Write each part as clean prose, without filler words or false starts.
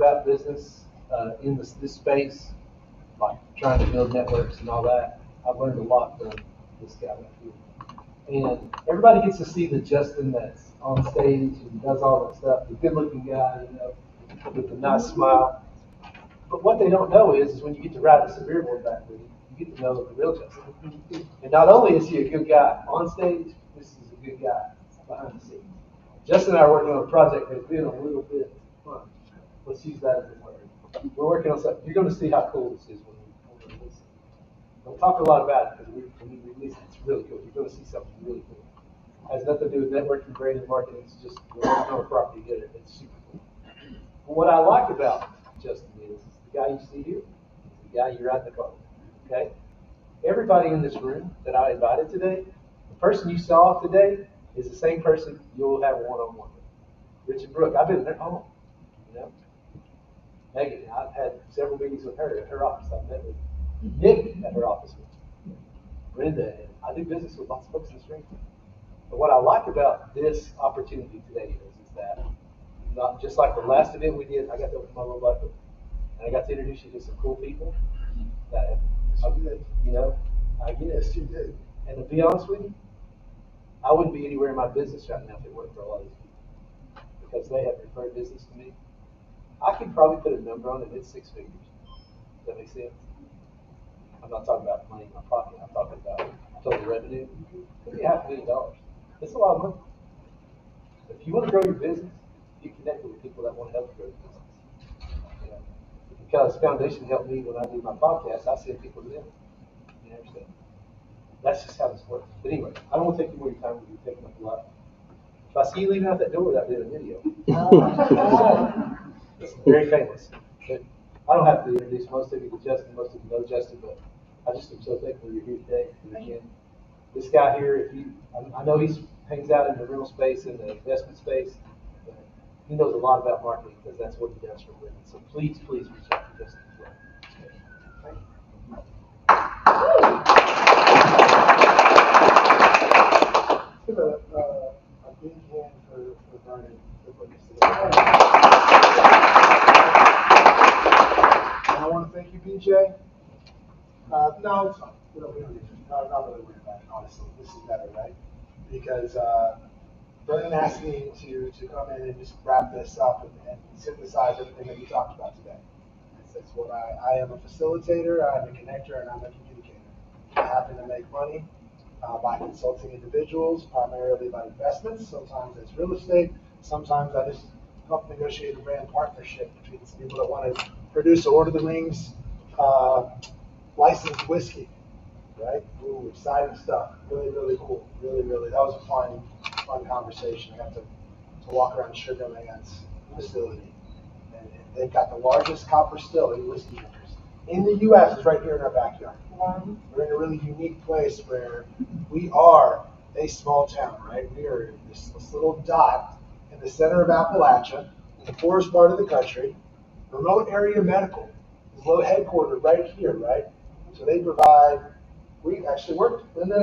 about business in this space, like trying to build networks and all that, I've learned a lot from this guy right here. And everybody gets to see the Justin that's on stage and does all that stuff, the good-looking guy, you know, with the nice smile. But what they don't know is when you get to ride the severe board back with him, you get to know the real Justin. And not only is he a good guy on stage, this is a good guy behind the scenes. Justin and I are working on a project that's been a little bit fun. Let's use that as a word. We're working on something. You're going to see how cool this is when we release it. Don't talk a lot about it because when we release it, it's really cool. You're going to see something really cool. It has nothing to do with networking, branding, marketing. It's just we're working on a property together. It's super cool. But what I like about Justin is the guy you see here, the guy you ride in the car with. Okay? Everybody in this room that I invited today, the person you saw today is the same person you'll have a one-on-one with. Rich and Brooke, I've been in their home. You know? Megan, I've had several meetings with her at her office. I've met with Nick at her office. Brenda, and I do business with lots of folks in this room. But what I like about this opportunity today is that not just like the last event we did, I got to open my little bucket, and I got to introduce you to some cool people that, you know, I guess you did. And to be honest with you, I wouldn't be anywhere in my business right now if it weren't for a lot of these people, because they have referred business to me. I could probably put a number on it, it's six figures. Does that make sense? I'm not talking about money in my pocket. I'm talking about total revenue. Could be $500,000. It's a lot of money. If you want to grow your business, you connect with people that want to help you grow your business. You know, because Foundation helped me when I do my podcast, I send people to them. You understand? That's just how this works. But anyway, I don't want to take you more of your time because you're taking up a lot. If I see you leaving out that door without doing a video, it's very famous. But I don't have to introduce most of you to Justin. Most of you know Justin, but I just am so thankful you're here today. And again, this guy here, I know he hangs out in the real space, in the investment space, but he knows a lot about marketing because that's what he does for a living. So please reach out to Justin as well. Thank you. Give a big hand for Vernon for putting this together. I want to thank you, BJ. No, it's fine. We don't need to. Not really worried about it, honestly. This is better, right? Because Vernon asked me to come in and just wrap this up and synthesize everything that we talked about today. That's what I am a facilitator, I'm a connector, and I'm a communicator. I happen to make money by consulting individuals, primarily by investments. Sometimes it's real estate. Sometimes I just help negotiate a brand partnership between some people that want to produce a Lord of the Rings licensed whiskey, right? Ooh, exciting stuff. Really, really cool. Really, really. That was a fun conversation. I got to walk around Sugar Man's facility. And they've got the largest copper still in whiskey drinkers in the U.S. It's right here in our backyard. We're in a really unique place where we are a small town, right? We are this little dot in the center of Appalachia, in the poorest part of the country. Remote area medical is headquartered right here, right? So they provide. We actually worked, and then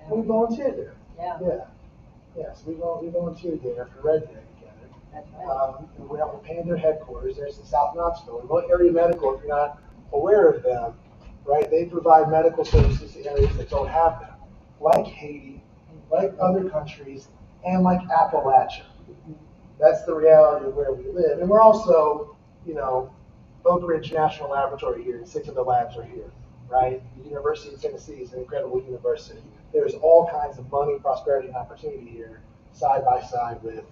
we volunteered there. Yeah. So we volunteered there for Red Day together. That's right. And we're paying their headquarters. There's in South Knoxville. Remote area medical. If you're not aware of them, right? They provide medical services to areas that don't have them, like Haiti, like other countries, and like Appalachia. That's the reality of where we live. And we're also, Oak Ridge National Laboratory here, and 6 of the labs are here, right? The University of Tennessee is an incredible university. There's all kinds of money, prosperity, and opportunity here, side by side with,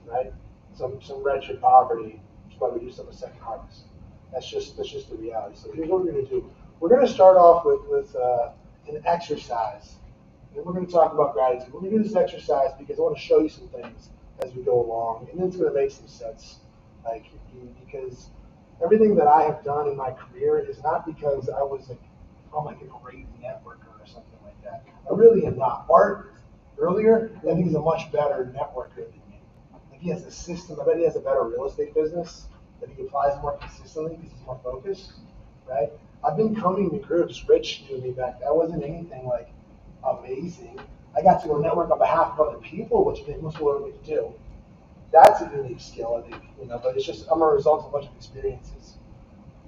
right, some wretched poverty, which is why we do some of the second harvest. That's just the reality. So here's what we're going to do. We're going to start off with an exercise. And we're going to talk about gratitude. We're going to do this exercise because I want to show you some things as we go along, and then it's going to make some sense. Because everything that I have done in my career is not because I was I'm like a great networker or something like that. I really am not. Art, earlier, I think he's a much better networker than me. I think he has a system. I bet he has a better real estate business that he applies more consistently because he's more focused, right? I've been coming to groups. Rich knew me back. That wasn't anything amazing. I got to go network on behalf of other people, which most people don't get to do. That's a unique skill, I think, but it's just, I'm a result of a bunch of experiences.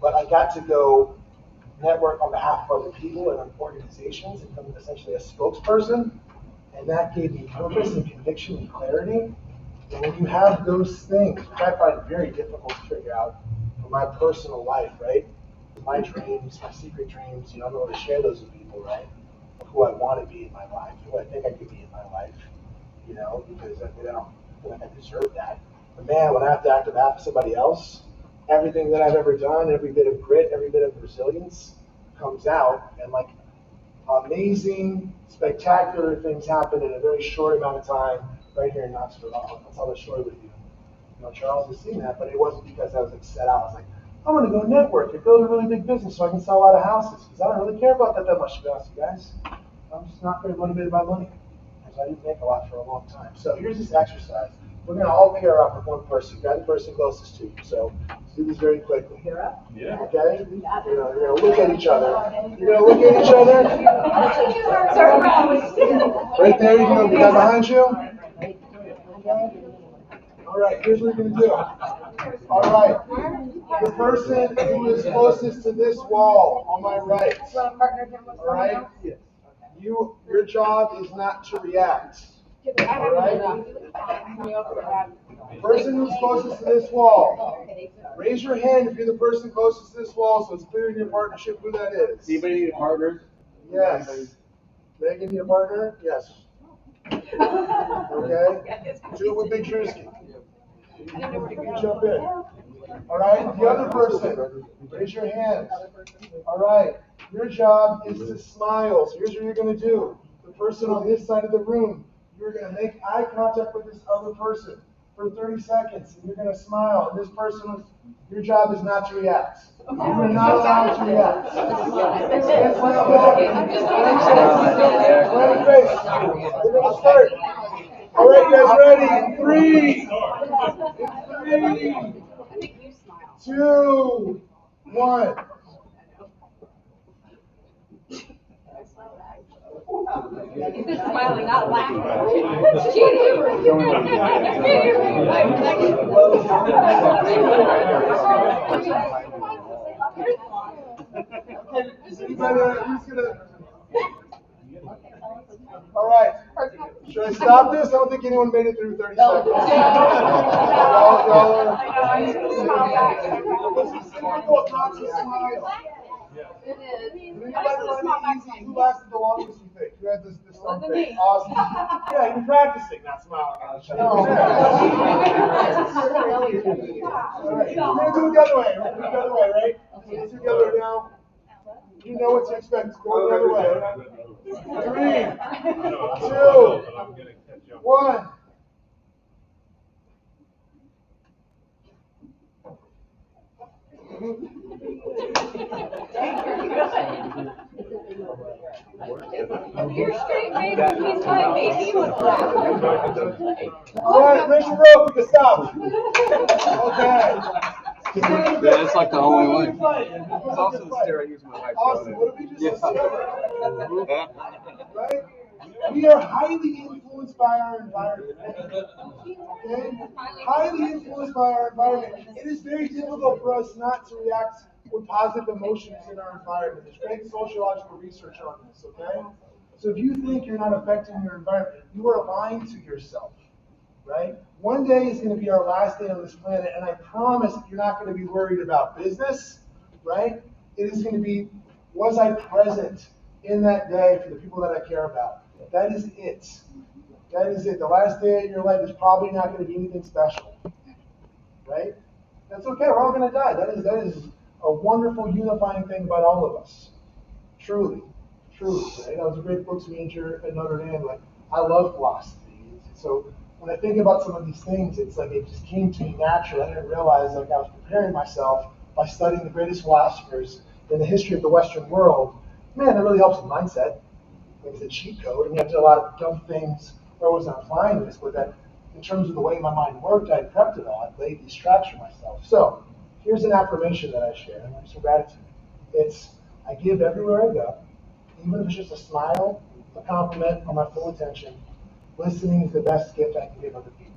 But I got to go network on behalf of other people and organizations and become essentially a spokesperson. And that gave me purpose and conviction and clarity. And when you have those things, which I find very difficult to figure out for my personal life, right? My dreams, my secret dreams, I'm able to share those with people, right? Who I want to be in my life, who I think I could be in my life, because I don't feel like I deserve that. But man, when I have to act on behalf of somebody else, everything that I've ever done, every bit of grit, every bit of resilience comes out, and like amazing, spectacular things happen in a very short amount of time right here in Knoxville. I'll tell the story with you. Charles has seen that, but it wasn't because I was like set out. I was like, I'm going to go network and build a really big business so I can sell a lot of houses, because I don't really care about that much, to be honest with you guys. I'm just not very motivated by money, because I didn't make a lot for a long time. So here's this exercise. We're going to all pair up with one person. Grab the person closest to you. So let's do this very quickly. Pair up? Yeah. Okay? You're going to look at each other. You're going to look at each other. Right there, you go. The guy behind you. Okay. All right, here's what you're going to do. All right. The person who is closest to this wall on my right. All right? Your job is not to react. All right? The person who's closest to this wall. Raise your hand if you're the person closest to this wall, so it's clear in your partnership who that is. Anybody need a partner? Yes. Megan, need a partner? Yes. Okay. Do it with Big Drewski. Jump in. All right. The other person, raise your hands. All right. Your job is to smile. So here's what you're going to do. The person on this side of the room, you're going to make eye contact with this other person for 30 seconds, and you're going to smile. And this person, your job is not to react. You're not allowed to react. We're going to start. All right, you guys ready? Three, 2, 1. He's smiling, not laughing. All right. Should I stop this? I don't think anyone made it through 30 seconds. Who lasted the longest, you think? Who had this long thing? Awesome. Yeah, you've been practicing, not smiling at each other. All right. We're going to do it the other way. We're going to do it the other way, right? Let's do it the other way now. You know what to expect. Go the other way. 3, 2, 1. You're straight, baby. He's fine, baby. You would laugh. All right, raise your rope. We can stop. Okay. That's like the only way. It's also the stair I use my wife. Awesome. What did we just discover? Right? We are highly influenced by our environment. Okay? Highly influenced by our environment. It is very difficult for us not to react with positive emotions in our environment. There's great sociological research on this, okay? So if you think you're not affecting your environment, you are lying to yourself, right? One day is going to be our last day on this planet, and I promise you're not going to be worried about business, right? It is going to be, was I present in that day for the people that I care about? That is it. That is it. The last day of your life is probably not going to be anything special, right? That's okay. We're all going to die. That is a wonderful unifying thing about all of us. Truly. Right? That was a great books major at Notre Dame. Like, I love philosophy. So when I think about some of these things, it's like it just came to me naturally. I didn't realize like I was preparing myself by studying the greatest philosophers in the history of the Western world. Man, that really helps with mindset. Like it's a cheat code, and you have to do a lot of dumb things where I wasn't applying this, but that in terms of the way my mind worked, I prepped it all. I laid these tracks for myself. So here's an affirmation that I share, and some gratitude. It's, I give everywhere I go, even if it's just a smile, a compliment, or my full attention. Listening is the best gift I can give other people.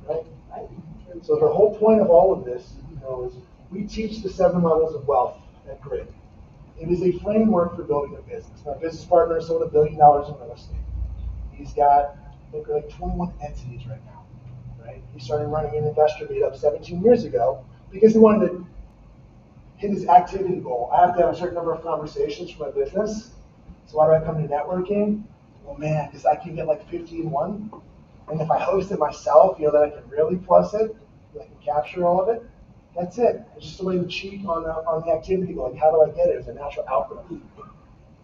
right? So the whole point of all of this, is we teach the 7 levels of wealth at Grid. It is a framework for building a business. My business partner sold $1 billion in real estate. He's got like 21 entities right now, right? He started running an investor meetup 17 years ago because he wanted to hit his activity goal. I have to have a certain number of conversations for my business. So why do I come to networking? Well, man, because I can get like 50 in one. And if I host it myself, then I can really plus it. I can capture all of it. That's it. It's just a way to cheat on the activity goal. Like, how do I get it? It's a natural outgrowth. And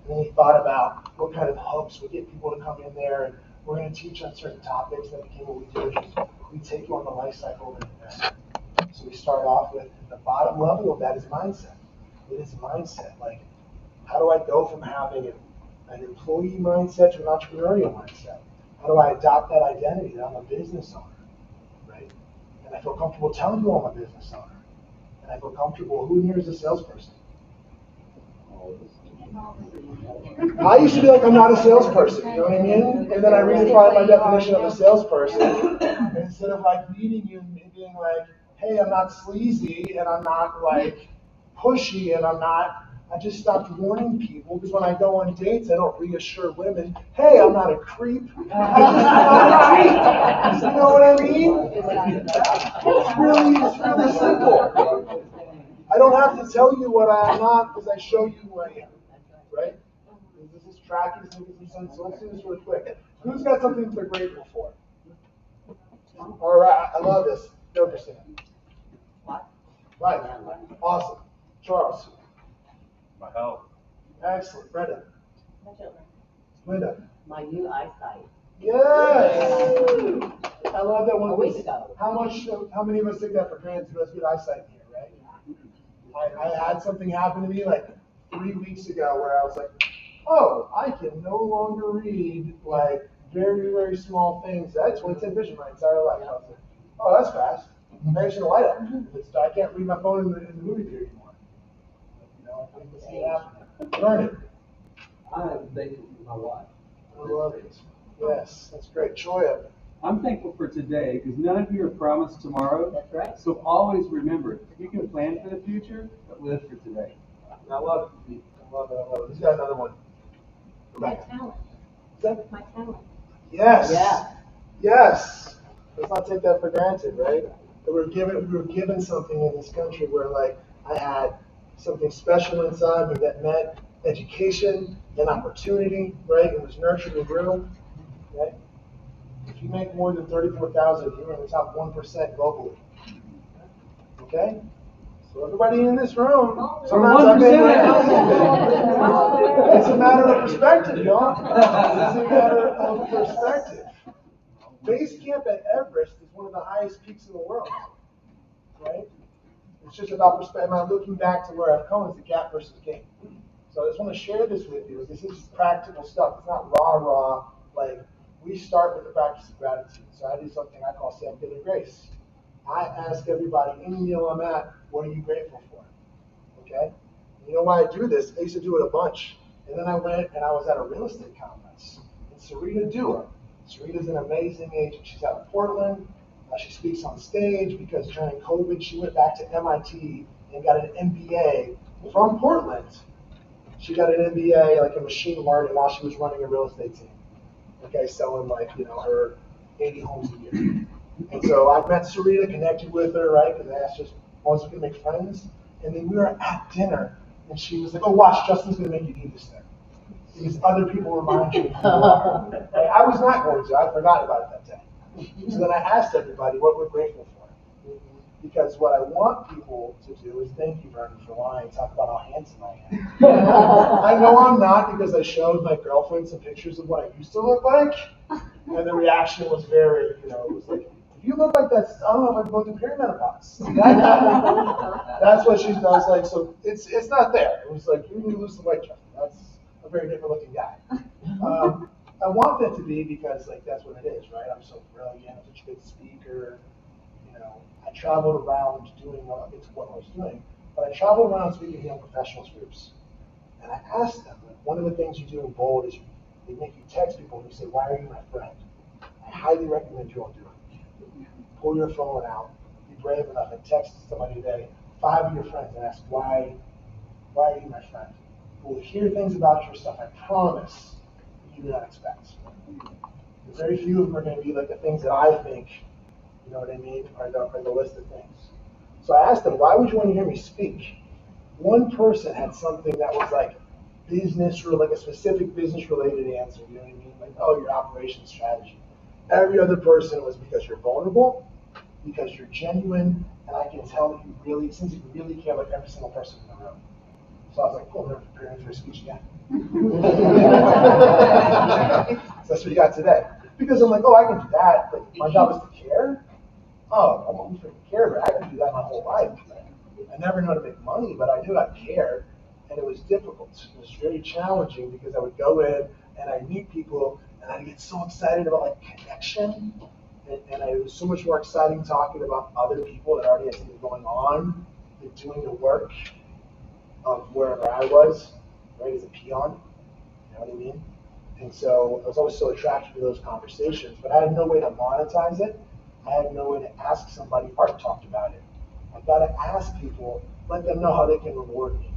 then he thought about what kind of hooks would get people to come in there. And we're going to teach on certain topics. That became what we do. We take you on the life cycle of an investor. So we start off with the bottom level of that is mindset. It is mindset. Like, how do I go from having an employee mindset to an entrepreneurial mindset? How do I adopt that identity that I'm a business owner, right? And I feel comfortable telling you I'm a business owner. And I feel comfortable, who in here is a salesperson? I used to be like, I'm not a salesperson, you know what I mean? And then I redefined my definition of a salesperson. And instead of like meeting you and being like, hey, I'm not sleazy and I'm not like pushy and I just stopped warning people because when I go on dates, I don't reassure women, hey, I'm not a creep. I'm not a creep. You know what I mean? It's really simple. I don't have to tell you what I am not because I show you who I am, right? This is tracking, this is making some sense. So let's do this really quick. Who's got something they're grateful for? All right, I love this. Go, Christina. Right. Awesome. Charles. My health. Excellent. Brenda. My children. Linda. My new eyesight. Yes. I love that one. A week ago. How many of us take that for granted who has good eyesight here, right? I had something happen to me like 3 weeks ago where I was like, oh, I can no longer read like very, very small things. I had 20/10 vision my entire life. I was like, oh, that's fast. Maybe I should light up. I can't read my phone in the movie theater anymore. I think this is happening. Learn it. I am thankful for my wife. I love it. Yes, that's great. Choya. I'm thankful for today because none of you are promised tomorrow. That's right. So always remember, you can plan for the future, but live for today. I love it. I love it. Who's got another one? My talent. Is that? My talent. Yes. Yeah. Yes. Let's not take that for granted, right? That we were given something in this country where like I had something special inside me that meant education and opportunity, right? It was nurtured and grew, right? If you make more than 34,000, you're in the top 1% globally. Okay? So everybody in this room, sometimes I've been it's a matter of perspective, y'all. It's a matter of perspective. Base camp at Everest is one of the highest peaks in the world, right? It's just about perspective. I'm looking back to where I've come. It's the gap versus gain. So I just want to share this with you. This is practical stuff. It's not rah. Like, we start with the practice of gratitude. So I do something I call self-giving grace. I ask everybody, any meal I'm at, what are you grateful for? Okay? You know why I do this? I used to do it a bunch. And then I went and I was at a real estate conference. And Sarita Dua. Sarita's an amazing agent. She's out of Portland. She speaks on stage because during COVID, she went back to MIT and got an MBA from Portland. She got an MBA like in machine learning while she was running a real estate team. Okay, selling like, her 80 homes a year. And so I met Sarita, connected with her, right? Because I asked her, I was going to make friends. And then we were at dinner, and she was like, oh, watch, Justin's going to make you do this thing. Because other people remind you of who you are. Right? I was not going to. I forgot about it that day. So then I asked everybody what we're grateful for. Because what I want people to do is thank you, Vernon, for lying, talk about how handsome I am. I know I'm not because I showed my girlfriend some pictures of what I used to look like. And the reaction was very, it was like, if you look like that, I don't know if I'm going through perimenopause. That's what she does. Like, so it's not there. It was like, you need to lose some weight, Justin. That's a very different looking guy. I want that to be because like that's what it is, right? I'm so brilliant, I'm such a good speaker. I traveled around doing it's what I was doing, but I traveled around speaking to young professionals groups. And I asked them, like, one of the things you do in Bold is they make you text people and you say, why are you my friend? I highly recommend you all do it. Pull your phone out, be brave enough and text somebody today, 5 of your friends, and ask, why are you my friend? We'll hear things about your stuff, I promise, that you do not expect. Very few of them are going to be like the things that I think, you know what I mean, are the list of things. So I asked them, why would you want to hear me speak? One person had something that was like like a specific business related answer, you know what I mean? Like, oh, your operations strategy. Every other person was because you're vulnerable, because you're genuine, and I can tell that you really, since you really care about every single person in the room. So I was like, cool, I'm never preparing for a speech again. So that's what you got today. Because I'm like, oh, I can do that, but my job is to care? Oh, I'm only freaking care, but I can do that my whole life. I never know how to make money, but I knew I'd care, and it was difficult. It was very challenging because I would go in and I'd meet people, and I'd get so excited about like connection, and it was so much more exciting talking about other people that already had something going on than doing the work of wherever I was, right, as a peon, you know what I mean? And so I was always so attracted to those conversations, but I had no way to monetize it. I had no way to ask somebody. Art talked about it. I've got to ask people, let them know how they can reward me.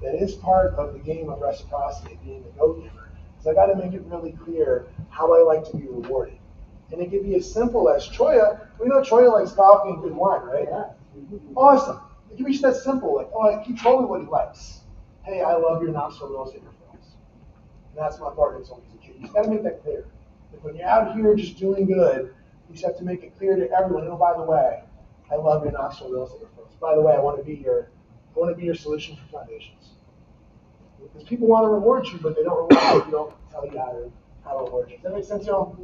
That is part of the game of reciprocity, being the go-giver. So I got to make it really clear how I like to be rewarded. And it can be as simple as Troya. We know Troya likes coffee and good wine, right? Yeah. Awesome. It can be just that simple. Like, oh, he told me what he likes. Hey, I love your not-so real estate films. And that's my partner told me as a kid. You just got to make that clear. Like when you're out here just doing good, you just have to make it clear to everyone. Oh, by the way, I love your not-so real estate referrals. By the way, I want to be your solution for foundations. Because people want to reward you, but they don't reward you if you don't tell you how to reward you. Does that make sense, y'all?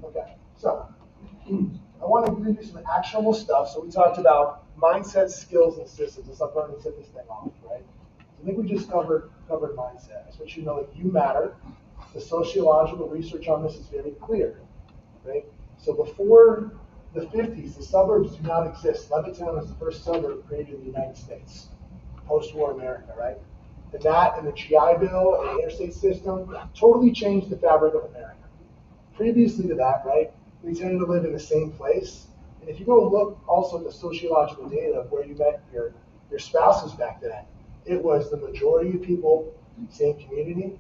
Okay. So I want to give you some actionable stuff. So we talked about mindset, skills, and systems. Let's not go ahead and set this thing off, right? I think we just covered mindset. I want you to know that you matter. The sociological research on this is very clear, right? So before the 50s, the suburbs do not exist. Levittown was the first suburb created in the United States, post-war America, right? And that and the GI Bill and the interstate system totally changed the fabric of America. Previously to that, right, we tended to live in the same place. And if you go look also at the sociological data of where you met your spouses back then, it was the majority of people, same community.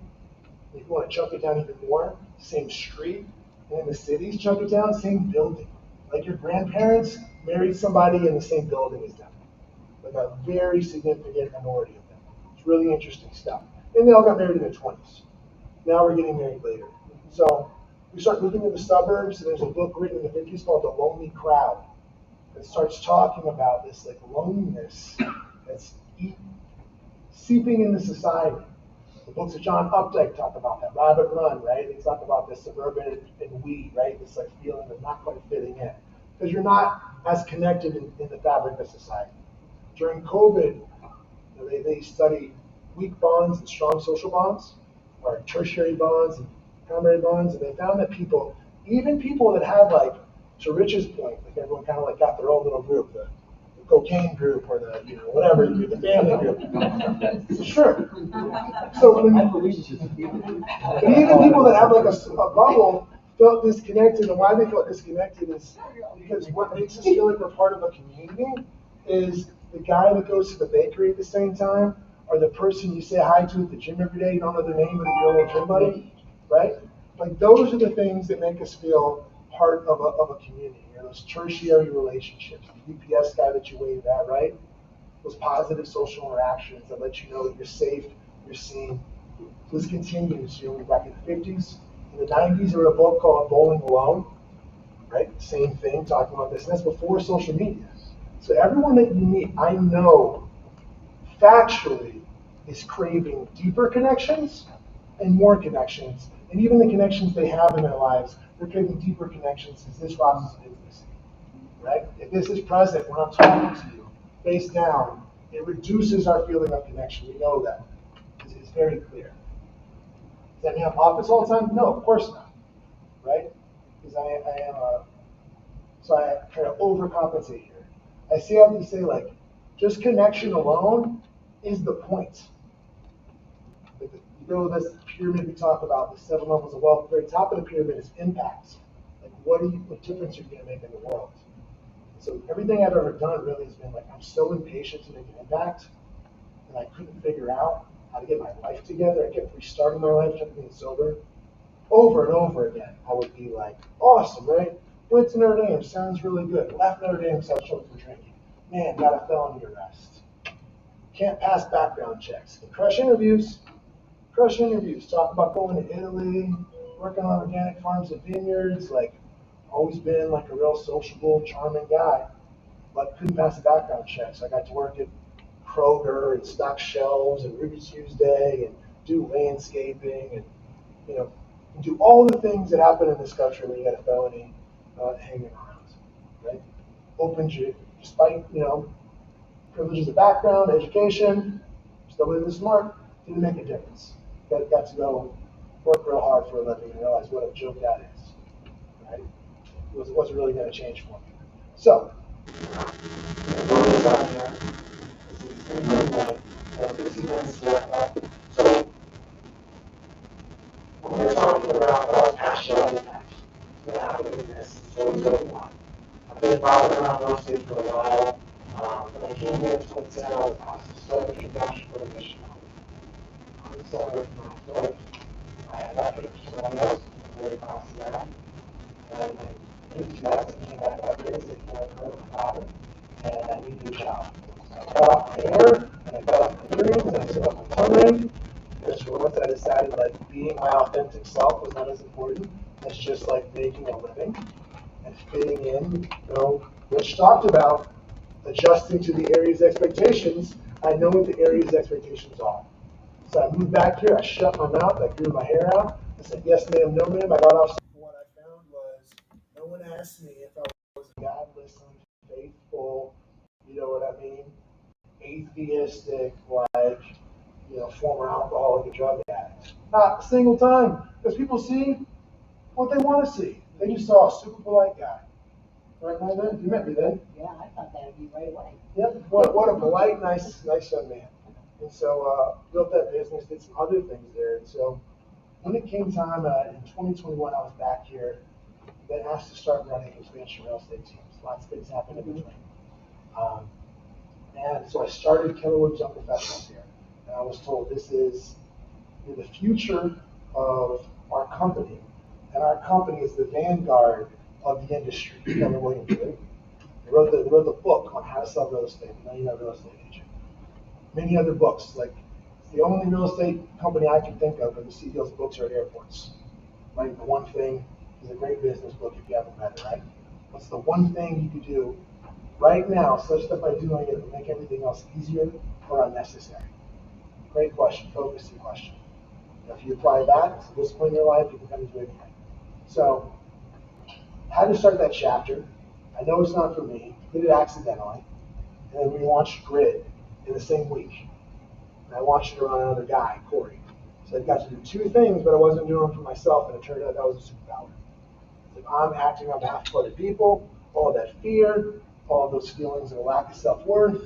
If you want to chunk it down even more, same street. And in the cities, chunk it down, same building. Like your grandparents married somebody in the same building as them. Like a very significant minority of them. It's really interesting stuff. And they all got married in their 20s. Now we're getting married later. So we start moving to the suburbs, and there's a book written in the 50s called The Lonely Crowd that starts talking about this like loneliness that's seeping into society. The books of John Updike talk about that. Rabbit Run, right? They talk about this suburban and we, right? This like feeling of not quite fitting in. Because you're not as connected in the fabric of society. During COVID, they studied weak bonds and strong social bonds, or tertiary bonds and primary bonds, and they found that people, even people that had like, to Rich's point, like everyone kind of like got their own little group, the cocaine group or the whatever, the family group. Sure. So but even people that have like a bubble felt disconnected, and why they felt disconnected is because what makes us feel like we're part of a community is the guy that goes to the bakery at the same time, or the person you say hi to at the gym every day, you don't know their name, but you're your old gym buddy, right? Like those are the things that make us feel part of a community. Those tertiary relationships, the UPS guy that you waved at, right? Those positive social interactions that let you know that you're safe, you're seen. This continues. Back in the 50s, in the 90s, there was a book called Bowling Alone, right? Same thing, talking about this. And that's before social media. So everyone that you meet, I know, factually, is craving deeper connections and more connections. And even the connections they have in their lives, they're craving deeper connections because this process of intimacy, right? If this is present when I'm talking to you, face down, it reduces our feeling of connection. We know that. It's very clear. Does that mean I'm off this all the time? No, of course not, right? Because so I try to overcompensate here. I have to say, like, just connection alone is the point. Like, this pyramid we talk about, the 7 levels of wealth, the very top of the pyramid is impact. Like, what difference are you going to make in the world? So everything I've ever done really has been like, I'm so impatient to make an impact, and I couldn't figure out how to get my life together. I kept restarting my life, kept being sober. Over and over again, I would be like, awesome, right? Went to Notre Dame, sounds really good. Left Notre Dame, started showing for drinking. Man, got a felony arrest. Can't pass background checks. Crush interviews. Talk about going to Italy, working on organic farms and vineyards. Like, always been like a real sociable, charming guy, but couldn't pass the background check. So I got to work at Kroger and stock shelves and Ruby Tuesday and do landscaping and, you know, do all the things that happen in this country when you got a felony hanging around, right? Opens you, despite, privileges of background, education, still living smart, didn't make a difference. Got to go work real hard for a living and realize what a joke that is, right? It wasn't really going to change for me. So, going this on here, this is 60 minutes left. So, when we're talking about passion, impact, it's going to happen in this, so it's going to want. I've been involved around real estate for a while. When I came here in 2010, I was asked to start an introduction for the mission. I'm sorry for my life. I had that for someone else, I'm very proud of that. And in 2000, I came back up here and said, I heard my father, and I need a job. So I cut off my hair, and I cut off my earrings, and I set up my tongue ring. Because for once I decided like being my authentic self was not as important as just like making a living and fitting in. Rich talked about adjusting to the area's expectations. I know what the area's expectations are. So I moved back here, I shut my mouth, I grew my hair out. I said, yes ma'am, no ma'am. I got off. What I found was no one asked me if I was a God-listening, faithful, you know what I mean, atheistic, like, former alcoholic and drug addict. Not a single time. Because people see what they want to see. They just saw a super polite guy. Right, then? You met me then. Yeah, I thought that would be right away. Yep. What a polite, nice young man. And so built that business, did some other things there. And so when it came time in 2021, I was back here, then asked to start running expansion real estate teams. Lots of things happened in between. And so I started Keller Williams Young Professionals here. And I was told this is the future of our company. And our company is the vanguard of the industry, Keller Williams. Right? They wrote the book on how to sell real estate, the Millionaire Real Estate Agent. Many other books. Like, it's the only real estate company I can think of where the CEO's books are at airports. Like, the one thing is a great business book if you haven't read it, right? What's the one thing you could do right now, such that by doing it will make everything else easier or unnecessary? Great question, focusing question. Now, if you apply that to this point in your life, you can come to anything. So, how to start that chapter? I know it's not for me. Did it accidentally. And then we launched Grid in the same week. And I launched it around another guy, Corey. So I got to do two things, but I wasn't doing them for myself, and it turned out that was a superpower. If I'm acting on behalf of other people, all of that fear, all of those feelings of a lack of self-worth,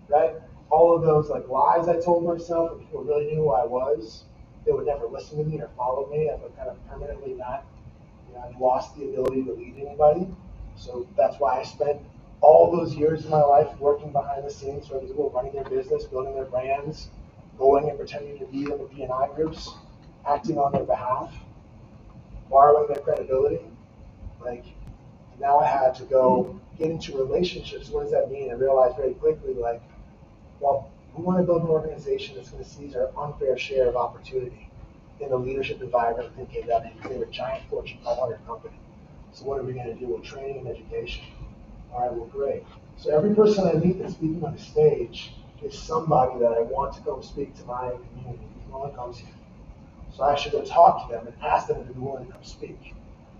right? All of those like lies I told myself, if people really knew who I was, they would never listen to me or follow me. I would kind of permanently not, I lost the ability to lead anybody. So that's why I spent all those years of my life working behind the scenes for people, running their business, building their brands, going and pretending to be in the B&I groups, acting on their behalf, borrowing their credibility. Like, now I had to go get into relationships. What does that mean? I realized very quickly, like, well, we want to build an organization that's going to seize our unfair share of opportunity in the leadership environment within KW, because they were a giant Fortune 500 company. So what are we going to do? Well, training and education. All right, well, great. So every person I meet that's speaking on the stage is somebody that I want to go speak to my community. No one comes here. So I should go talk to them and ask them if they're willing to come speak.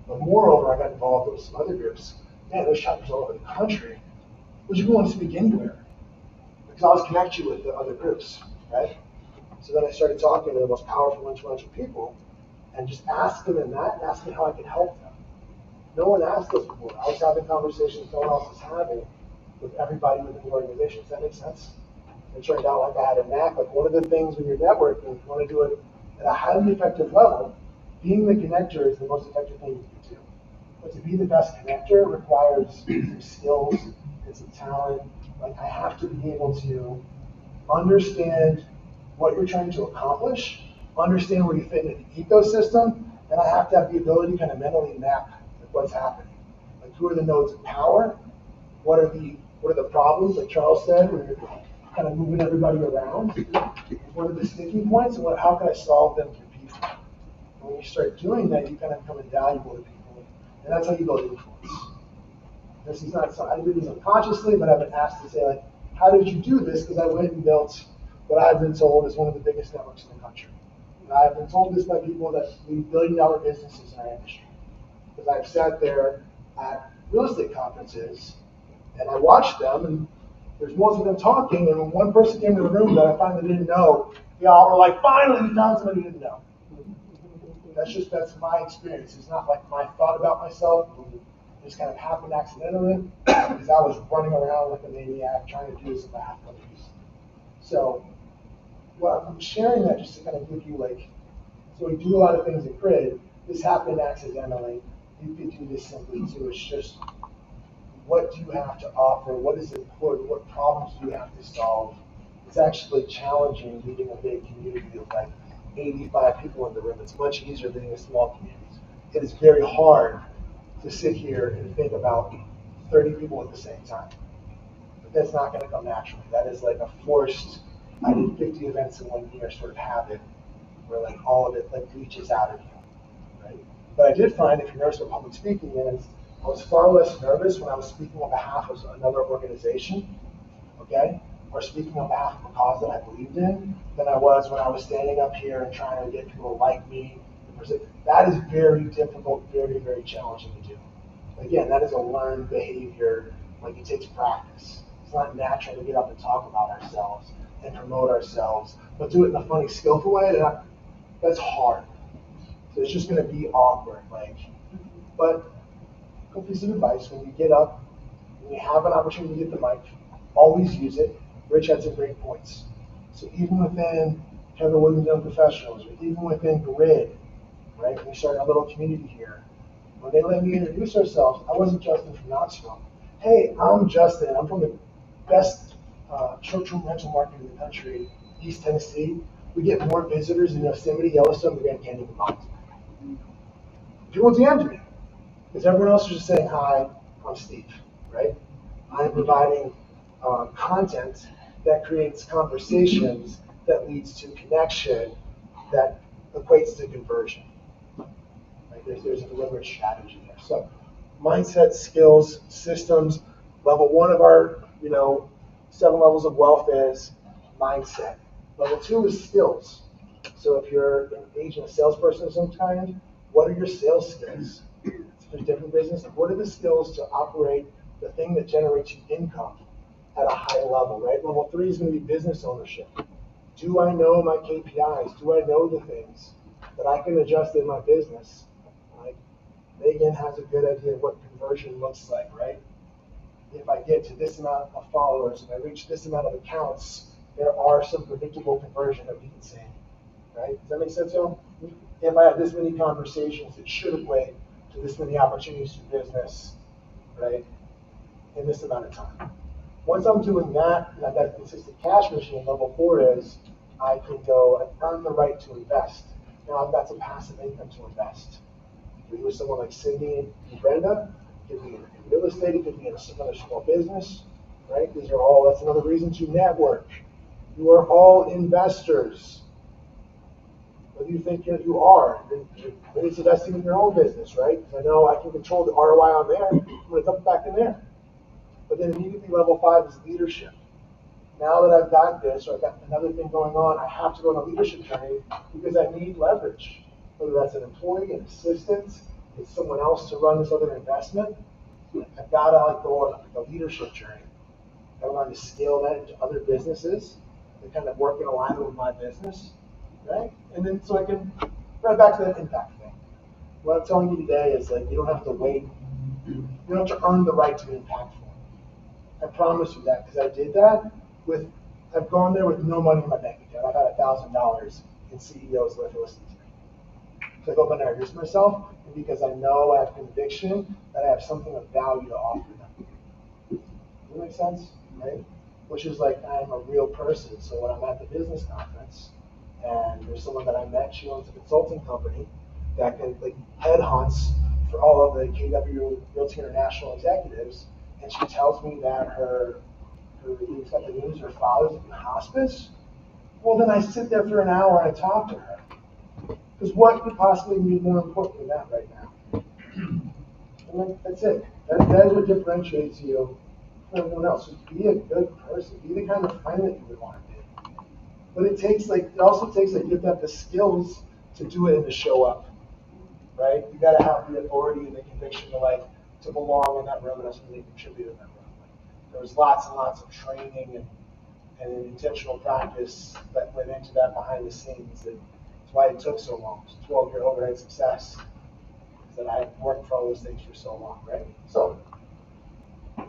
But moreover, I got involved with some other groups. Man, there's chapters all over the country. Would you want to speak anywhere? Because I was connected with the other groups, right? So then I started talking to the most powerful, influential people and just asking them that and asking how I could help them. No one asked those before. I was having conversations no one else was having with everybody within the organization. Does that make sense? It turned out like I had a knack. Like, one of the things when you're networking, if you want to do it at a highly effective level, being the connector is the most effective thing you can do. But to be be the best connector requires some skills and some talent. Like I have to be able to understand what you're trying to accomplish, understand where you fit in the ecosystem, and I have to have the ability to kind of mentally map like, what's happening. Like who are the nodes of power? What are the problems, like Charles said, where you're kind of moving everybody around? What are the sticking points, and how can I solve them for people? And when you start doing that, you kind of become invaluable to people, and that's how you build influence. This is not something I do this unconsciously, but I've been asked to say, like, how did you do this? Because I went and built what I've been told is one of the biggest networks in the country. And I've been told this by people that lead billion-dollar businesses in our industry. Because I've sat there at real estate conferences, and I watched them, and there's most of them talking, and when one person came to the room that I finally didn't know, they all were like, finally, we found somebody who didn't know. That's my experience. It's not like my thought about myself. It just kind of happened accidentally because I was running around like a maniac trying to do this on behalf of others. So, well, I'm sharing that just to kind of give you like, so we do a lot of things at Grid. This happened accidentally. You could do this simply too. It's just, what do you have to offer? What is important? What problems do you have to solve? It's actually challenging leading a big community of like 85 people in the room. It's much easier leading a small community. It is very hard to sit here and think about 30 people at the same time. But that's not going to come naturally. That is like a forced, I did 50 events in 1 year sort of habit where like all of it like leaches out of you, right? But I did find if you're nervous about public speaking is I was far less nervous when I was speaking on behalf of another organization, okay? Or speaking on behalf of a cause that I believed in than I was when I was standing up here and trying to get people to like me. That is very difficult, very, very challenging to do. Again, that is a learned behavior, like it takes practice. It's not natural to get up and talk about ourselves and promote ourselves, but do it in a funny, skillful way, that's hard. So it's just gonna be awkward, like, but a piece of advice, when you get up, when you have an opportunity to get the mic, always use it. Rich had some great points. So even within Kevin Williams Young Professionals, or even within Grid, right, we started a little community here. When they let me introduce ourselves, I wasn't Justin from Knoxville. Hey, I'm Justin. I'm from the best short-term rental market in the country, East Tennessee. We get more visitors in Yosemite, Yellowstone, than Grand Canyon combined. People DM'd me. Because everyone else is just saying, hi, I'm Steve, right? I'm providing content that creates conversations that leads to connection that equates to conversion. Right? There's a deliberate strategy there. So mindset, skills, systems. Level 1 of our 7 levels of wealth is mindset. Level 2 is skills. So if you're engaged in a salesperson of some kind, what are your sales skills? For different business, what are the skills to operate the thing that generates you income at a high level, right? Level 3 is going to be business ownership. Do I know my KPIs? Do I know the things that I can adjust in my business? Like Megan has a good idea of what conversion looks like, right? If I get to this amount of followers and I reach this amount of accounts, there are some predictable conversion that we can see, right? Does that make sense, y'all? If I have this many conversations, it should equate to this many opportunities for business, right, in this amount of time. Once I'm doing that, and I've got a consistent cash machine, level 4 is I can go and earn the right to invest. Now I've got some passive income to invest. It could be with someone like Cindy and Brenda, it could be in real estate, it could be in another small business, right? That's another reason to network. You are all investors. Whether you think you are, maybe it's investing in your own business, right? Because I know I can control the ROI on there, I'm going to dump it back in there. But then immediately level 5 is leadership. Now that I've got this, or I've got another thing going on, I have to go on a leadership journey because I need leverage. Whether that's an employee, an assistant, it's someone else to run this other investment. I've got to go on a leadership journey. I want to scale that into other businesses that kind of work in alignment with my business. Right? And then so I can, right back to that impact thing. What I'm telling you today is like you don't have to wait. You don't have to earn the right to be impactful. I promise you that because I did that I've gone there with no money in my bank account. I've had $1,000 in CEOs listen to me. to go up and introduce myself, and because I know I have conviction that I have something of value to offer them. Does that make sense? Right? Which is like, I'm a real person. So when I'm at the business conference and there's someone that I met, she owns a consulting company that can like headhunts for all of the KW Realty International executives, and she tells me that you accept the news her father's in hospice. Well, then I sit there for an hour and I talk to her. Because what could possibly be more important than that right now? And that's it. That is what differentiates you from everyone else. Just be a good person. Be the kind of friend that you would want to be. But it also takes you have to have the skills to do it and to show up. Right? You got to have the authority and the conviction to belong in that room and actually contribute in that room. There was lots and lots of training and intentional practice that went into that behind the scenes. That's why it took so long. It's 12-year overnight success. Is that I worked for all those things for so long, right? So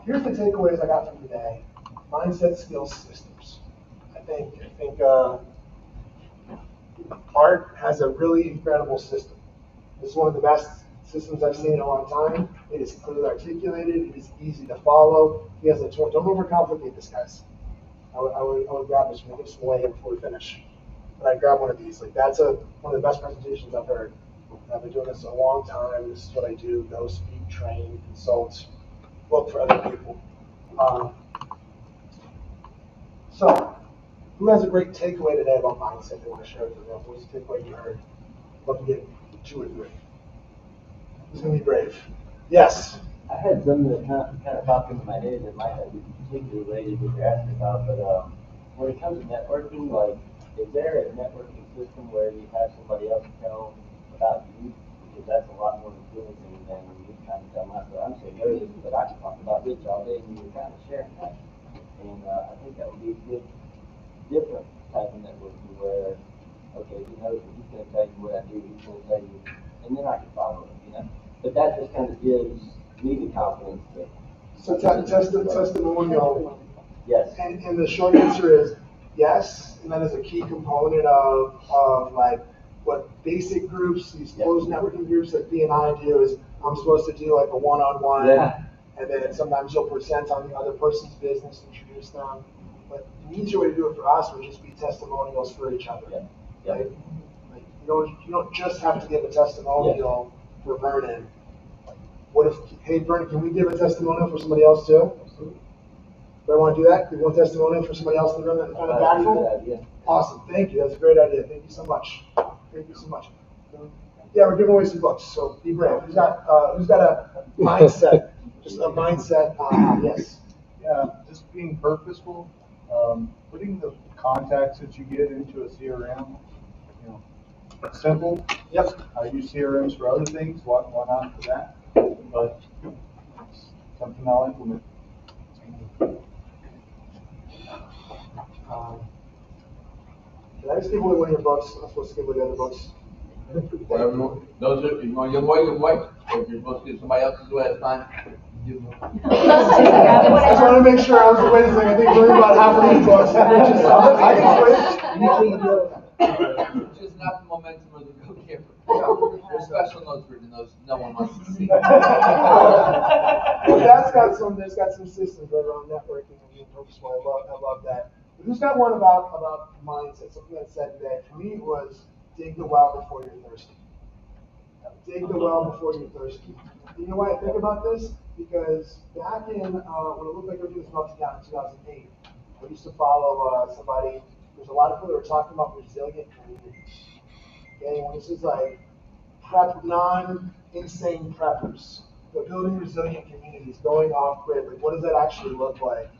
here's the takeaways I got from today: mindset, skills, systems. I think Art has a really incredible system. This is one of the best systems I've seen in a long time. It is clearly articulated. It is easy to follow. He has a tool. Don't overcomplicate this, guys. I would grab this one. Give some away before we finish. But I'd grab one of these. That's one of the best presentations I've heard. I've been doing this a long time. This is what I do: go, speak, train, consult, look for other people. So, who has a great takeaway today about mindset they want to share with the room? What's the takeaway you heard? Love to get 2 or 3. Who's going to be brave? Yes. I had something that kind of popped into my head that might not be particularly related to what you're asking about, but when it comes to networking, is there a networking system where you have somebody else tell about you? Because that's a lot more influencing than you trying to tell myself. I'm saying earlier, but I could talk about Rich all day and you were kind of sharing that. And I think that would be a good, different type of networking where, okay, he knows that he's going to tell you what I do, he's going to tell you, and then I can follow him, But that just kind of gives me the confidence that. So testimonial. Yes. And the short answer is yes, and that is a key component of what basic groups, these closed networking groups that B and I do is I'm supposed to do a one-on-one, and then sometimes you'll present on the other person's business, introduce them. But the easier way to do it for us would just be testimonials for each other. Right? You don't just have to give a testimonial for Vernon. What if, hey Vernon, can we give a testimonial for somebody else too? Do I want to do that? Do you want a testimonial for somebody else in the room that's kind of impactful? Awesome, thank you. That's a great idea. Thank you so much. Thank you so much. Yeah, we're giving away some books, so be brave. Who's got a mindset? Just a mindset. Yes. Yeah, just being purposeful. Putting the contacts that you get into a CRM. Simple. Yep. I use CRMs for other things. Why not for that? But it's something I'll implement. Did I just give away one of your books? I'm supposed to give away the other books. Whatever. Those are, if you want to give away, give away. If you're supposed to give somebody else to ahead of time, give them. I just want to make sure I was wait a second. I think we're about half of these books. I can switch. Just not the momentum of the real camper. There's special notes written in those no one wants to see. Well, there's got some systems right around networking and being purposeful. I love that. But who's got one about mindset? Something that said today. For me, it was dig the well before you're thirsty. Dig the well before you're thirsty. You know why I think about this? Because back in, when it looked like everything was melting down in 2008, I used to follow somebody. There's a lot of people that were talking about resilient communities. Okay, when this is non-insane preppers. They're building resilient communities, going off grid. What does that actually look like?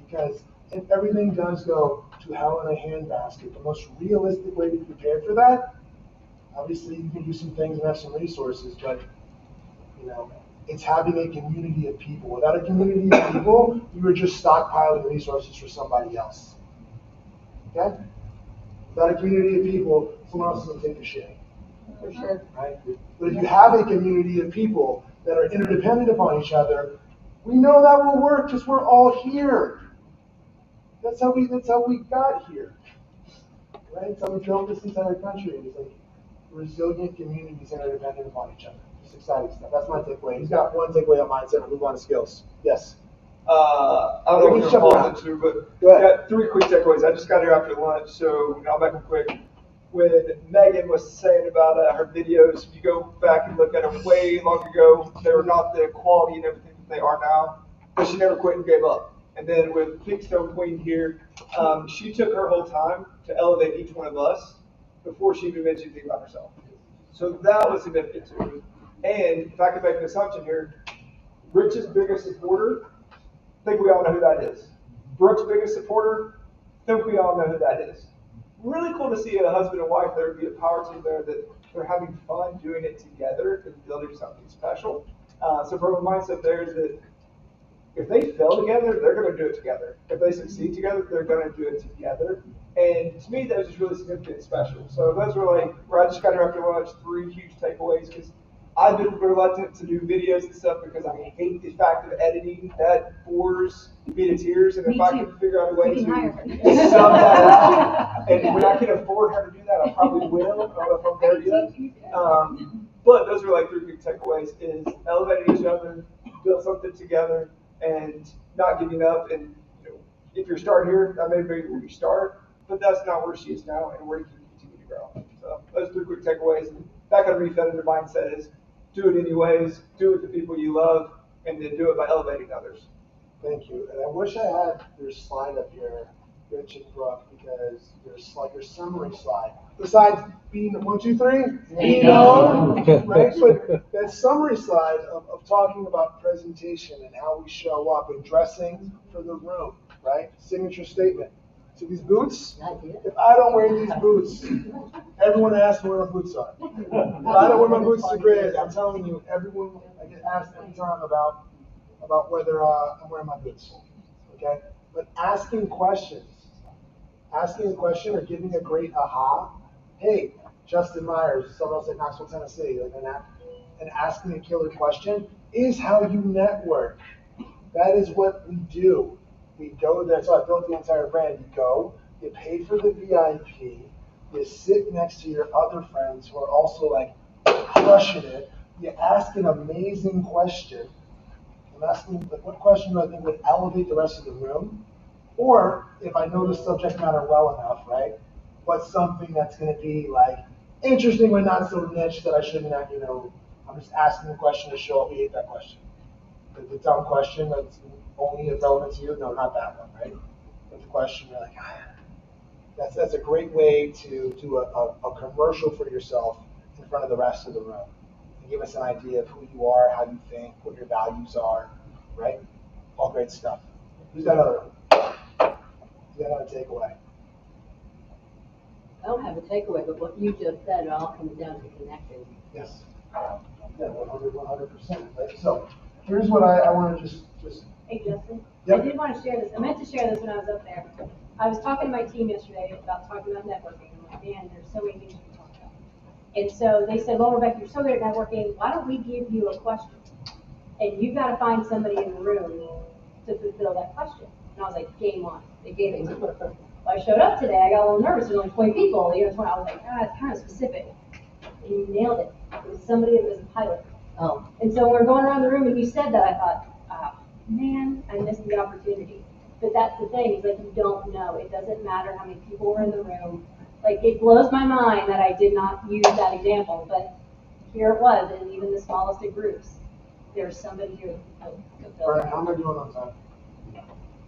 Because if everything does go to hell in a handbasket, the most realistic way to prepare for that, obviously you can do some things and have some resources, but it's having a community of people. Without a community of people, you are just stockpiling resources for somebody else. Okay? Without a community of people, someone else is going to take your shit. For sure. Right? But if you have a community of people that are interdependent upon each other, we know that will work because we're all here. That's how we got here. Right? That's how we built this entire country. It's resilient communities interdependent upon each other. Just exciting stuff. That's my takeaway. He's got one takeaway on mindset. We'll move on to skills. Yes. I don't know We if can you're jump following around. into, but Go ahead. got 3 quick takeaways. I just got here after lunch, so I'll make them quick. When Megan was saying about her videos, if you go back and look at them way long ago, they were not the quality and everything that they are now, but she never quit and gave up. And then with Pink Stone Queen here, she took her whole time to elevate each one of us before she even mentioned anything about herself. So that was significant to me. And if I could make an assumption here, Rich's biggest supporter, I think we all know who that is. Brooke's biggest supporter, I think we all know who that is. Really cool to see a husband and wife there, be a power team there, that they're having fun doing it together and building something special. So from a mindset there is that if they fail together, they're going to do it together. If they succeed together, they're going to do it together. And to me, that was just really significant and special. So those were like, where I just got here after lunch, 3 huge takeaways, because I've been reluctant to do videos and stuff because I hate the fact of editing. That bores me to tears. And if I can figure out a way to sub that out, and when I can afford how to do that, I probably will. I don't know if I'm there yet. But those are like 3 big takeaways: is elevating each other, build something together, and not giving up. And if you're starting here, that may be where you start, but that's not where she is now, and where you can continue to grow. So those 3 quick takeaways. And that kind of refed into mindset is do it anyways, do it with the people you love, and then do it by elevating others. Thank you. And I wish I had your slide up here, Rich and Brooke, because your summary slide. Besides being 1, 2, 3, right? But that summary slide of talking about presentation and how we show up and dressing for the room, right? Signature statement. So these boots, if I don't wear these boots, everyone asks me where my boots are. If I don't wear my boots to grid, I'm telling you, everyone, I get asked every time about whether I'm wearing my boots. Okay? But asking a question or giving a great aha. Hey, Justin Myers, someone else at Knoxville, Tennessee, and asking a killer question is how you network. That is what we do. We go there. So I built the entire brand. You go, you pay for the VIP, you sit next to your other friends who are also like crushing it. You ask an amazing question. I'm asking, like, what question do I think would elevate the rest of the room? Or if I know the subject matter well enough, right? What's something that's going to be like interesting but not so niche that I shouldn't have, I'm just asking the question to show up. We hate that question. The dumb question that's only relevant to you. No, not that one, right? But the question you're like, that's a great way to do a commercial for yourself in front of the rest of the room. And give us an idea of who you are, how you think, what your values are, right? All great stuff. Who's got another takeaway? I don't have a takeaway, but what you just said, it all comes down to connecting. Yes. Yeah, 100%. Right? So here's what I want to just. Hey, Justin. Yep. I did want to share this. I meant to share this when I was up there. I was talking to my team yesterday about talking about networking. I'm like, man, there's so many things we can talk about. And so they said, well, Rebecca, you're so good at networking. Why don't we give you a question? And you've got to find somebody in the room to fulfill that question. And I was like, game on. They gave it to me. Well, I showed up today. I got a little nervous. There were only 20 people. I was like, it's kind of specific. And you nailed it. It was somebody that was a pilot. Oh. And so when we're going around the room and you said that, I thought, man, I missed the opportunity. But that's the thing, is like, you don't know. It doesn't matter how many people were in the room. Like, it blows my mind that I did not use that example, but here it was, in even the smallest of groups. There's somebody here to fulfill. All right, how am I doing on time?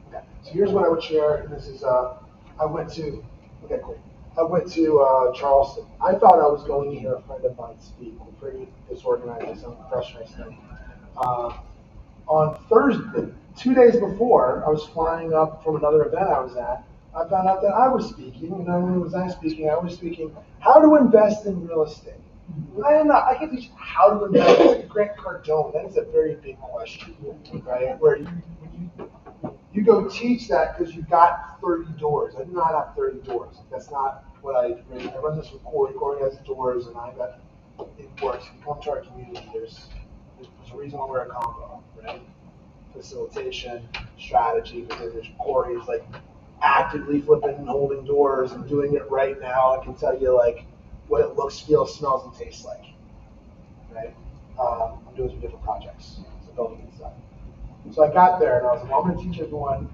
Okay. So here's what I would share, and this is, I went to Charleston. I thought I was going to hear a friend of mine speak. We're pretty disorganized, I'm professional stuff. On Thursday, 2 days before, I was flying up from another event I was at. I found out that I was speaking, and not only was I was speaking how to invest in real estate. I can teach how to invest. It's like Grant Cardone. That is a very big question, right? Where you go teach that because you got 30 doors. I do not have 30 doors. That's not what I run this with Corey. Corey has doors, and it works. If you come to our community, there's a reason why we're a combo, right? Facilitation, strategy, because there's Corey is like actively flipping and holding doors and doing it right now. I can tell you, like, what it looks, feels, smells, and tastes like, right? I'm doing some different projects, some building and stuff. So I got there and I was like, well, I'm gonna teach everyone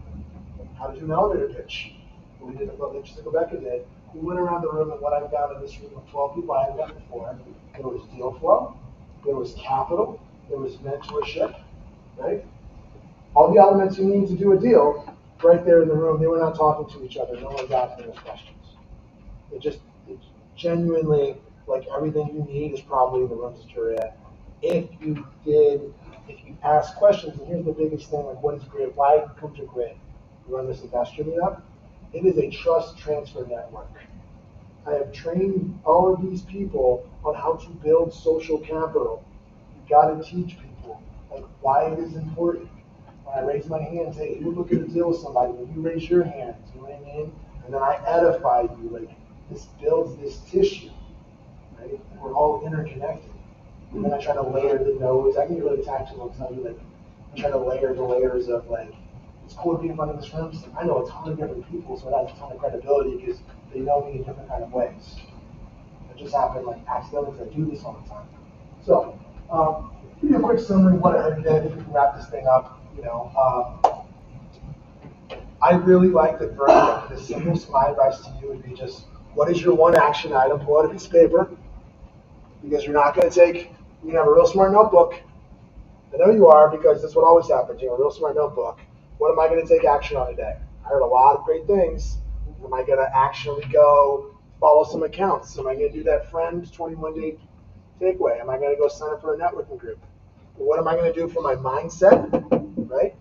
how to do an elevator pitch. We did what just like Rebecca did. We went around the room, and what I found in this room of 12 people I hadn't met before, there was deal flow, there was capital, there was mentorship, right? All the elements you need to do a deal right there in the room. They were not talking to each other. No one was asking those questions. It's genuinely like everything you need is probably in the rooms that you're in. If you ask questions, and here's the biggest thing, like what is grid? Why come to grid? We run this investor meetup. It is a trust transfer network. I have trained all of these people on how to build social capital. You've got to teach people like why it is important. When I raise my hand, say, you look at a deal with somebody, when you raise your hand, you know what I mean? And then I edify you, like this builds this tissue, right? We're all interconnected. And then I try to layer the nodes. I can get really tactical and tell you, like, I try to layer the layers of like, it's cool to be in front of this room. So I know a ton of different people, so it has a ton of credibility because they know me in different kind of ways. It just happened like accidentally because I do this all the time. So, give you a quick summary of what I heard today. I think we can wrap this thing up. I really like the verb. The simplest my advice to you would be just, what is your one action item? Pull out a piece of paper, because you're not going to take, you have a real smart notebook. I know you are, because that's what always happens. You have a real smart notebook. What am I going to take action on today? I heard a lot of great things. Am I going to actually go follow some accounts? Am I going to do that friend 21-day takeaway? Am I going to go sign up for a networking group? What am I going to do for my mindset, right?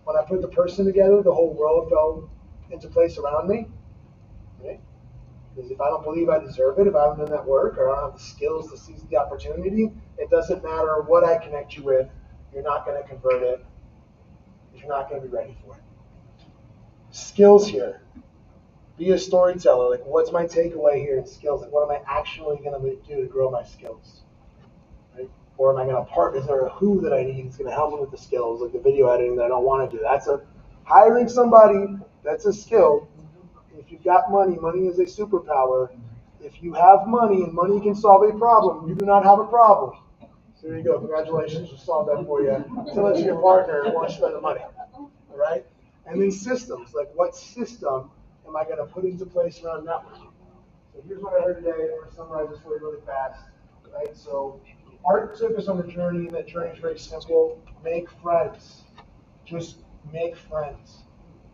When I put the person together, the whole world fell into place around me, right? Because if I don't believe I deserve it, if I haven't done that work, or I don't have the skills to seize the opportunity, it doesn't matter what I connect you with, you're not going to convert it, if you're not going to be ready for it. Skills here. Be a storyteller. Like, what's my takeaway here in skills? Like, what am I actually going to do to grow my skills? Right? Or am I going to partner? Is there a who that I need that's going to help me with the skills, like the video editing that I don't want to do? Hiring somebody, that's a skill. If you've got money, money is a superpower. If you have money and money can solve a problem, you do not have a problem. So there you go. Congratulations, we solved that for you. Tell it to your partner and want to spend the money. All right? And then systems. Like, what system am I going to put into place around networking? So here's what I heard today. I'm going to summarize this for you really fast. Right? So Art took us on a journey, and that journey is very simple. Make friends. Just make friends.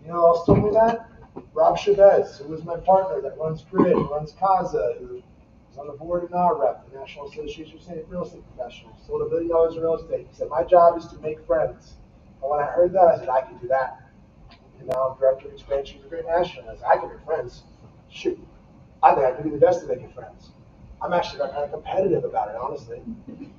You know who else told me that? Rob Chavez, who was my partner that runs Grid, who runs CASA, who is on the board of NARREP, the National Association of Real Estate Professionals, sold $1 billion in real estate. He said, my job is to make friends. And when I heard that, I said, I can do that. And now I'm director of expansion for Great National. I said, I can make friends. Shoot, I think I can be the best at making friends. I'm actually kind of competitive about it, honestly.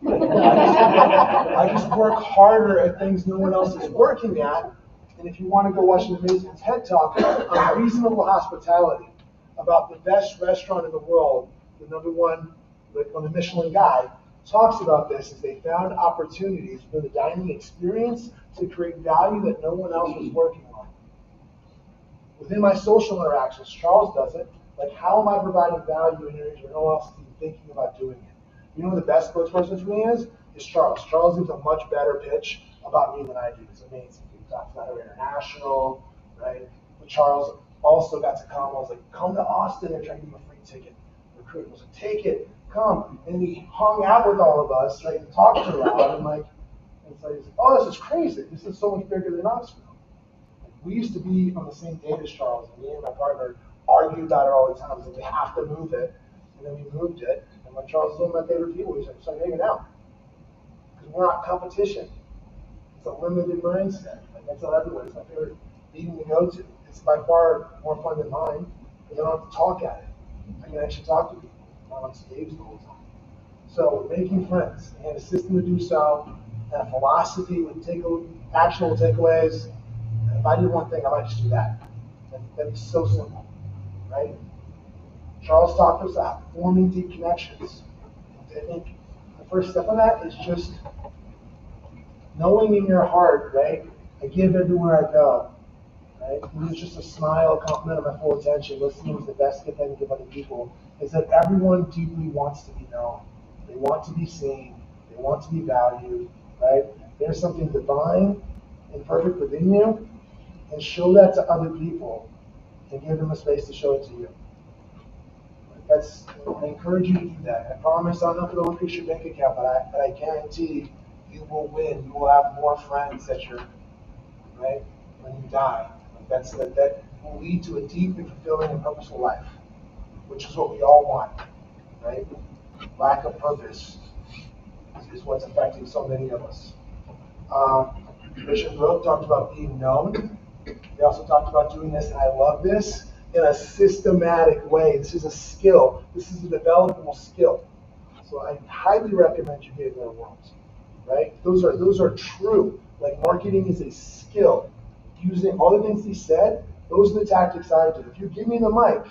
I just work harder at things no one else is working at. And if you want to go watch an amazing TED Talk on reasonable hospitality, about the best restaurant in the world, the #1, like on the Michelin Guide, talks about this as they found opportunities for the dining experience to create value that no one else was working on. Within my social interactions, Charles does it. Like, how am I providing value in areas where no one else is even thinking about doing it? You know who the best spokesperson for me is? Is Charles. Charles gives a much better pitch about me than I do. It's amazing. He talks about our international, right? But Charles also got to come. I was like, come to Austin and try to give him a free ticket. The recruiter was like, take it, come. And he hung out with all of us, right? And talked to us. And like, and so he's like, oh, this is crazy. This is so much bigger than Knoxville. We used to be on the same date as Charles, and me and my partner argued about it all the time. We have to move it, and then we moved it. And when Charles was one of my favorite people, we started hanging out because we're not competition. It's a limited mindset. Like, that's not everyone. It's my favorite meeting to go to. It's by far more fun than mine because I don't have to talk at it. I can actually talk to people, not on stage the whole time. So making friends and a system to do so, and a philosophy with actionable takeaways. If I did one thing, I might just do that. That'd be so simple, right? Charles talked us about forming deep connections. I think the first step of that is just knowing in your heart, right? I give everywhere I go, right? And it's just a smile, a compliment of my full attention. Listening is the best gift I can give other people. Is that everyone deeply wants to be known. They want to be seen. They want to be valued, right? There's something divine and perfect within you, and show that to other people, and give them a space to show it to you. I encourage you to do that. I promise I'm not going to increase your bank account, but I guarantee you will win. You will have more friends that you're, right, when you die. That will lead to a deep and fulfilling and purposeful life, which is what we all want, right? Lack of purpose is what's affecting so many of us. Bishop Brooke talked about being known. We also talked about doing this, and I love this, in a systematic way. This is a skill. This is a developable skill. So I highly recommend you get in their worlds, right? Those are true. Like, marketing is a skill. Using all the things he said, those are the tactics I do. If you give me the mic,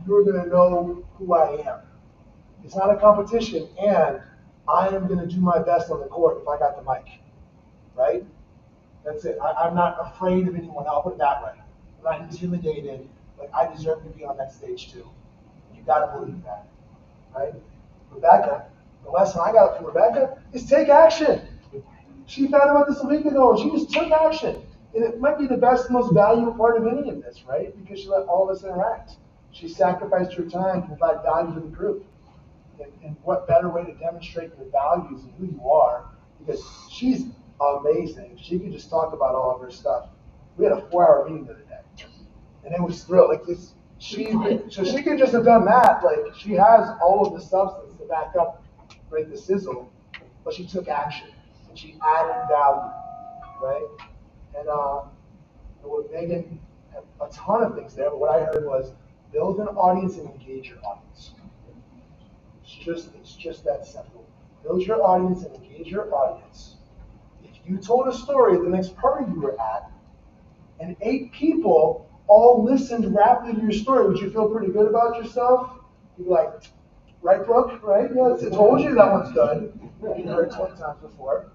you're going to know who I am. It's not a competition, and I am going to do my best on the court if I got the mic, right? That's it. I'm not afraid of anyone. I'll put it that way. I'm not intimidated. Like, I deserve to be on that stage too. You got to believe that, right? Rebecca, the lesson I got from Rebecca is take action. She found out this a week ago, and she just took action. And it might be the best, most valuable part of any of this, right? Because she let all of us interact. She sacrificed her time to provide value to the group. And what better way to demonstrate your values and who you are? Because she's amazing. She could just talk about all of her stuff. We had a 4-hour meeting the other day, and it was thrilled. Like this, so she could just have done that. Like, she has all of the substance to back up, right, the sizzle, but she took action and she added value, right? And with Megan, had a ton of things there. But what I heard was build an audience and engage your audience. It's just that simple. Build your audience and engage your audience. If you told a story at the next party you were at, and 8 people all listened rapidly to your story, would you feel pretty good about yourself? You'd be like, right, Brooke? Right? Yeah, I told you that one's good. You heard it 20 times before.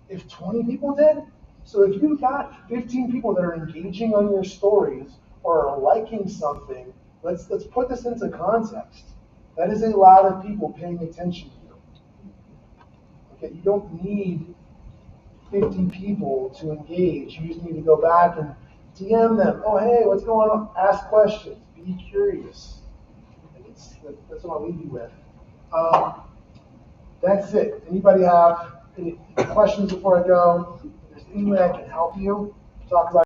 If 20 people did, so if you've got 15 people that are engaging on your stories or are liking something, let's put this into context. That is a lot of people paying attention to you. Okay, you don't need 50 people to engage. You just need to go back and DM them. Oh, hey, what's going on? Ask questions. Be curious. That's what I'll leave you with. That's it. Anybody have any questions before I go? If there's any way I can help you, talk about